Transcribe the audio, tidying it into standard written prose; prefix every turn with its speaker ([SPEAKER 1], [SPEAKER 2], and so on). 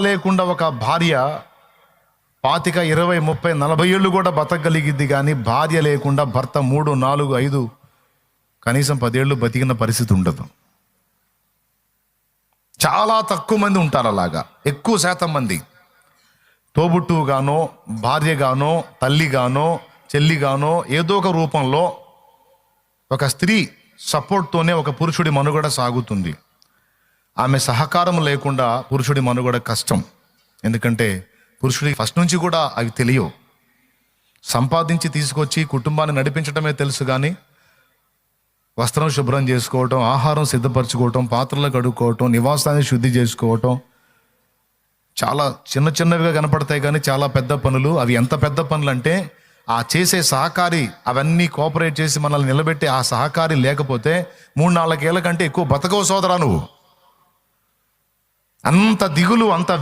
[SPEAKER 1] లేకుండా ఒక భార్య 25, 20, 30, 40 ఏళ్ళు కూడా బతకగలిగిద్ది, కానీ భార్య లేకుండా భర్త 3, 4, 5 కనీసం 10 ఏళ్ళు బతికిన పరిస్థితి ఉండదు. చాలా తక్కువ మంది ఉంటారు అలాగా. ఎక్కువ శాతం మంది తోబుట్టువుగానో, భార్యగానో, తల్లిగానో, చెల్లిగానో ఏదో ఒక రూపంలో ఒక స్త్రీ సపోర్ట్తోనే ఒక పురుషుడి మనుగడ సాగుతుంది. ఆమె సహకారం లేకుండా పురుషుడి మనుగడ కష్టం. ఎందుకంటే పురుషుడికి ఫస్ట్ నుంచి కూడా అవి తెలియవు. సంపాదించి తీసుకొచ్చి కుటుంబాన్ని నడిపించడమే తెలుసు, కానీ వస్త్రం శుభ్రం చేసుకోవటం, ఆహారం సిద్ధపరచుకోవటం, పాత్రలు కడుక్కోవటం, నివాసాన్ని శుద్ధి చేసుకోవటం చాలా చిన్న చిన్నవిగా కనపడతాయి, కానీ చాలా పెద్ద పనులు. అవి ఎంత పెద్ద పనులు అంటే ఆ చేసే సహకారి అవన్నీ కోఆపరేట్ చేసి మనల్ని నిలబెట్టే ఆ సహకారి లేకపోతే 3-4 ఏళ్ల కంటే ఎక్కువ బతకవు సోదరా నువ్వు. అంత దిగులు, అంత